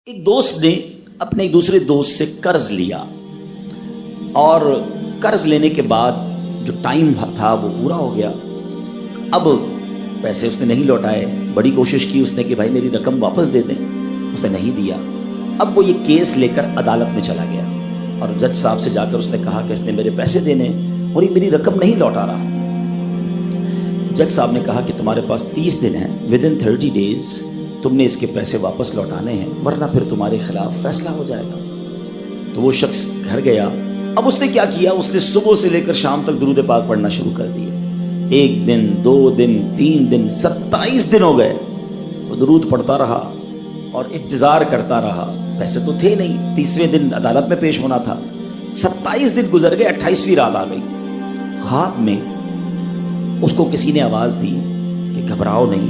ایک دوست نے اپنے ایک دوسرے دوست سے قرض لیا اور قرض لینے کے بعد جو ٹائم تھا وہ پورا ہو گیا. اب پیسے اس نے نہیں لوٹائے. بڑی کوشش کی اس نے کہ بھائی میری رقم واپس دے دیں, اس نے نہیں دیا. اب وہ یہ کیس لے کر عدالت میں چلا گیا اور جج صاحب سے جا کر اس نے کہا کہ اس نے میرے پیسے دینے اور یہ میری رقم نہیں لوٹا رہا. جج صاحب نے کہا کہ تمہارے پاس 30 دن ہیں, ود ان 30 days تم نے اس کے پیسے واپس لوٹانے ہیں ورنہ پھر تمہارے خلاف فیصلہ ہو جائے گا. تو وہ شخص گھر گیا. اب اس نے کیا کیا, اس نے صبح سے لے کر شام تک درود پاک پڑھنا شروع کر دیے. 1 دن 2 دن 3 دن 27 دن ہو گئے. وہ درود پڑھتا رہا اور انتظار کرتا رہا. پیسے تو تھے نہیں, 30ویں دن عدالت میں پیش ہونا تھا. 27 دن گزر گئے, 28ویں رات آ گئی. خواب میں اس کو کسی نے آواز دی کہ گھبراؤ نہیں,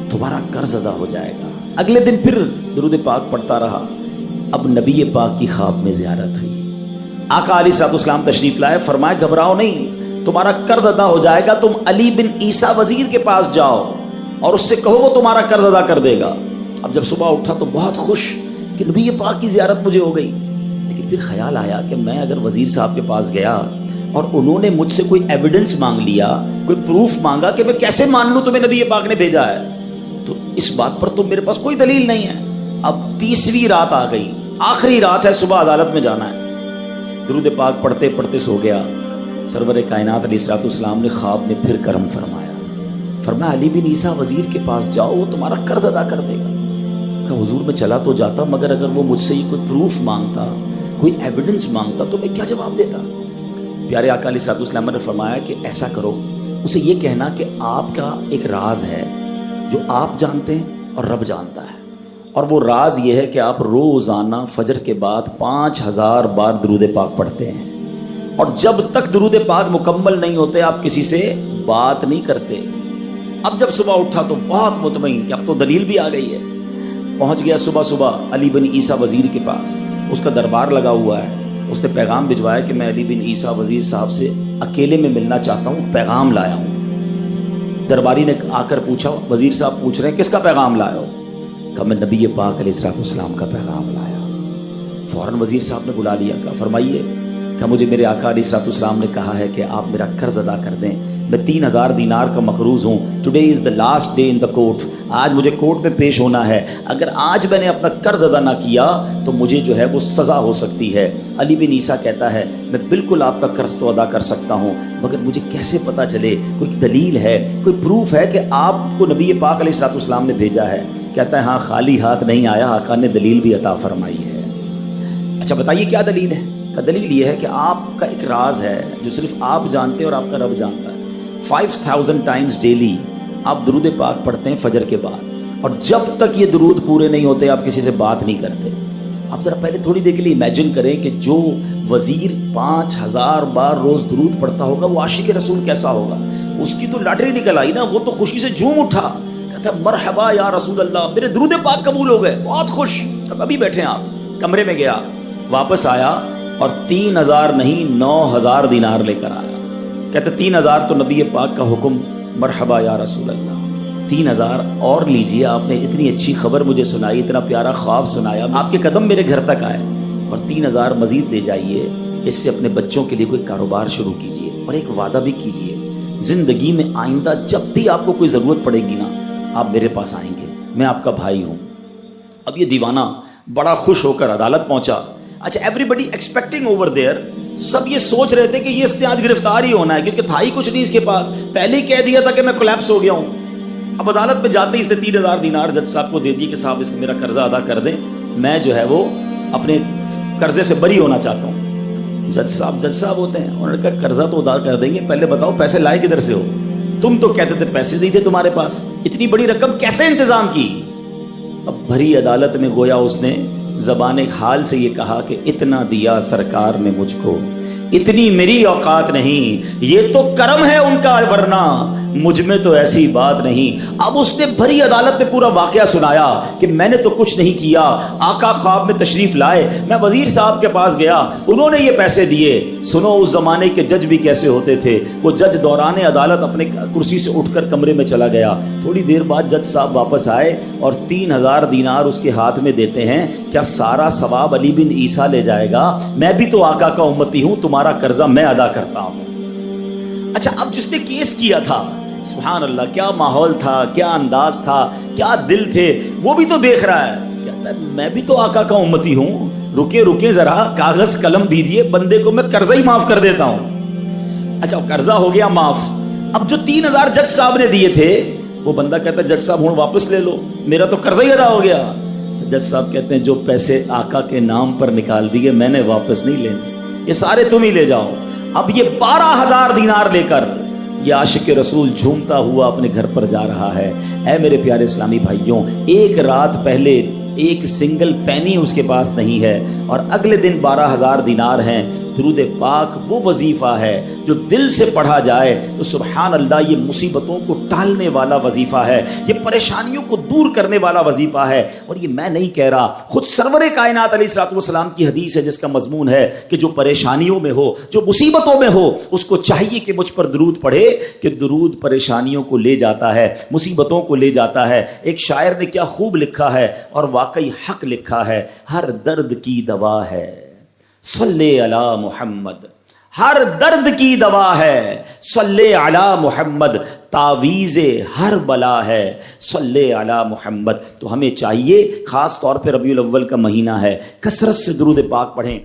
تمہارا قرض ادا ہو جائے گا. اگلے دن پھر درود پاک پڑھتا رہا. اب نبی پاک کی خواب میں زیارت ہوئی. آقا علیہ الصلوۃ والسلام تشریف لائے, فرمائے گھبراؤ نہیں, تمہارا قرض ادا ہو جائے گا. تم علی بن عیسیٰ وزیر کے پاس جاؤ اور اس سے کہو وہ تمہارا قرض ادا کر دے گا. اب جب صبح اٹھا تو بہت خوش کہ نبی پاک کی زیارت مجھے ہو گئی. لیکن پھر خیال آیا کہ میں اگر وزیر صاحب کے پاس گیا اور انہوں نے مجھ سے کوئی ایویڈنس مانگ لیا, کوئی پروف مانگا, کہ میں کیسے مان لوں تمہیں نبی پاک نے بھیجا ہے, تو اس بات پر تو میرے پاس کوئی دلیل نہیں ہے. اب 30ویں رات آ گئی, آخری رات ہے, صبح عدالت میں جانا ہے. درود پاک پڑھتے پڑھتے سو گیا. سرور کائنات علیہ الصلوۃ والسلام نے خواب میں پھر کرم فرمایا. فرمایا علی بن عیسیٰ وزیر کے پاس جاؤ, وہ تمہارا قرض ادا کر دے گا. کہ حضور میں چلا تو جاتا, مگر اگر وہ مجھ سے یہ کوئی پروف مانگتا, کوئی ایویڈنس مانگتا تو میں کیا جواب دیتا. پیارے آقا علیہ الصلوۃ والسلام نے فرمایا کہ ایسا کرو, اسے یہ کہنا کہ آپ کا ایک راز ہے جو آپ جانتے ہیں اور رب جانتا ہے, اور وہ راز یہ ہے کہ آپ روزانہ فجر کے بعد 5000 بار درود پاک پڑھتے ہیں, اور جب تک درود پاک مکمل نہیں ہوتے آپ کسی سے بات نہیں کرتے. اب جب صبح اٹھا تو بہت مطمئن کہ اب تو دلیل بھی آ گئی ہے. پہنچ گیا صبح علی بن عیسیٰ وزیر کے پاس. اس کا دربار لگا ہوا ہے. اس نے پیغام بھجوایا کہ میں علی بن عیسیٰ وزیر صاحب سے اکیلے میں ملنا چاہتا ہوں, پیغام لایا ہوں. درباری نے آ کر پوچھا, وزیر صاحب پوچھ رہے ہیں کس کا پیغام لایا ہو؟ کہا میں نبی پاک علیہ الصلوۃ والسلام کا پیغام لایا. فوراً وزیر صاحب نے بلا لیا. کہا فرمائیے. کہا مجھے میرے آقا علیہ الصلوۃ والسلام نے کہا ہے کہ آپ میرا قرض ادا کر دیں. میں 3000 دینار کا مقروض ہوں. Today is the last day in the court. آج مجھے کورٹ میں پیش ہونا ہے. اگر آج میں نے اپنا قرض ادا نہ کیا تو مجھے جو ہے وہ سزا ہو سکتی ہے. علی بن عیسیٰ کہتا ہے میں بالکل آپ کا قرض تو ادا کر سکتا ہوں, مگر مجھے کیسے پتہ چلے, کوئی دلیل ہے, کوئی پروف ہے کہ آپ کو نبی پاک علیہ الصلوۃ والسلام نے بھیجا ہے؟ کہتا ہے ہاں, خالی ہاتھ نہیں آیا, آقا نے دلیل بھی عطا فرمائی ہے. اچھا بتائیے کیا دلیل ہے؟ کا دلیل یہ ہے کہ آپ کا ایک راز ہے جو صرف آپ جانتے ہیں اور آپ کا رب جانتا ہے. 5000 ٹائمز ڈیلی آپ درود پاک پڑھتے ہیں فجر کے بعد, اور جب تک یہ درود پورے نہیں ہوتے آپ کسی سے بات نہیں کرتے. آپ ذرا پہلے تھوڑی دیر کے لیے امیجن کریں کہ جو وزیر 5000 بار روز درود پڑھتا ہوگا وہ عاشق رسول کیسا ہوگا. اس کی تو لاٹری نکل آئی نا, وہ تو خوشی سے جھوم اٹھا, کہتا ہے مرحبا یا رسول اللہ, میرے درود پاک قبول ہو گئے, بہت خوش. اب ابھی بیٹھے ہیں آپ, کمرے میں گیا, واپس آیا اور 3000 نہیں 9000 دینار لے کر آیا. کہتے 3000 تو نبی پاک کا حکم, مرحبا یا رسول اللہ, 3000 اور لیجئے, آپ نے اتنی اچھی خبر مجھے سنائی, اتنا پیارا خواب سنایا, آپ کے قدم میرے گھر تک آئے, اور 3000 مزید لے جائیے. اس سے اپنے بچوں کے لیے کوئی کاروبار شروع کیجئے, اور ایک وعدہ بھی کیجئے, زندگی میں آئندہ جب بھی آپ کو کوئی ضرورت پڑے گی نا آپ میرے پاس آئیں گے, میں آپ کا بھائی ہوں. اب یہ دیوانہ بڑا خوش ہو کر عدالت پہنچا. اچھا everybody expecting over there, سب یہ سوچ رہے تھے کہ یہ اس نے آج گرفتار ہی ہونا ہے, کیونکہ تھا ہی کچھ نہیں اس کے پاس, پہلے ہی کہہ دیا تھا کہ میں کولیپس ہو گیا ہوں. اب عدالت میں جاتے ہی اس نے 3000 دینار جج صاحب کو دے دی کہ صاحب اس کا میرا قرضہ ادا کر دیں, میں جو ہے وہ اپنے قرضے سے بری ہونا چاہتا ہوں. جج صاحب ہوتے ہیں, انہوں نے کہا قرضہ تو ادا کر دیں گے, پہلے بتاؤ پیسے لائے کدھر سے ہو؟ تم تو کہتے تھے پیسے نہیں تھے تمہارے پاس, اتنی بڑی رقم کیسے انتظام کی؟ اب بھری عدالت میں گویا اس نے زبان حال سے یہ کہا کہ اتنا دیا سرکار نے مجھ کو اتنی میری اوقات نہیں، یہ تو کرم ہے ان کا، ورنہ مجھ میں تو ایسی بات نہیں۔ اب اس نے بھری عدالت میں پورا واقعہ سنایا کہ میں نے تو کچھ نہیں کیا، آقا خواب میں تشریف لائے، میں وزیر صاحب کے پاس گیا، انہوں نے یہ پیسے دیے۔ سنو اس زمانے کے جج بھی کیسے ہوتے تھے، وہ جج دوران عدالت اپنے کرسی سے اٹھ کر کمرے میں چلا گیا، تھوڑی دیر بعد جج صاحب واپس آئے اور 3000 دینار اس کے ہاتھ میں دیتے ہیں۔ کیا سارا ثواب علی بن عیسیٰ لے جائے گا؟ میں بھی تو آقا کا امتی ہوں، تمہارا قرضہ میں ادا کرتا ہوں۔ اچھا، اب جس نے کیس کیا تھا، سبحان اللہ، کیا ماحول تھا، کیا انداز تھا، کیا دل تھے، وہ بھی تو دیکھ رہا ہے، کہتا ہے میں بھی تو آقا کا امتی ہوں، رکے ذرا، کاغذ قلم دیجئے، بندے کو میں قرضہ ہی معاف کر دیتا ہوں۔ اچھا، قرضہ ہو گیا معاف۔ اب جو 3000 جج صاحب نے دیے تھے، وہ بندہ کہتا ہے جج صاحب ہوں واپس لے لو، میرا تو قرضہ ہی ادا ہو گیا۔ تو جج صاحب کہتے ہیں جو پیسے آقا کے نام پر نکال دیے میں نے واپس نہیں لینے، یہ سارے تم ہی لے جاؤ۔ اب یہ 12000 دینار لے کر یہ عاشق رسول جھومتا ہوا اپنے گھر پر جا رہا ہے۔ اے میرے پیارے اسلامی بھائیوں، ایک رات پہلے ایک سنگل پینی اس کے پاس نہیں ہے، اور اگلے دن 12000 دینار ہیں۔ درود پاک وہ وظیفہ ہے جو دل سے پڑھا جائے تو سبحان اللہ یہ مصیبتوں کو ٹالنے والا وظیفہ ہے، یہ پریشانیوں کو دور کرنے والا وظیفہ ہے۔ اور یہ میں نہیں کہہ رہا، خود سرور کائنات علیہ الصلوۃ والسلام کی حدیث ہے جس کا مضمون ہے کہ جو پریشانیوں میں ہو، جو مصیبتوں میں ہو، اس کو چاہیے کہ مجھ پر درود پڑھے، کہ درود پریشانیوں کو لے جاتا ہے، مصیبتوں کو لے جاتا ہے۔ ایک شاعر نے کیا خوب لکھا ہے، اور واقعی حق لکھا ہے، ہر درد کی دوا ہے صلی علی محمد، ہر درد کی دوا ہے صلی علی محمد، تعویذ ہر بلا ہے صلی علی محمد۔ تو ہمیں چاہیے، خاص طور پہ ربیع الاول کا مہینہ ہے، کثرت سے درود پاک پڑھیں۔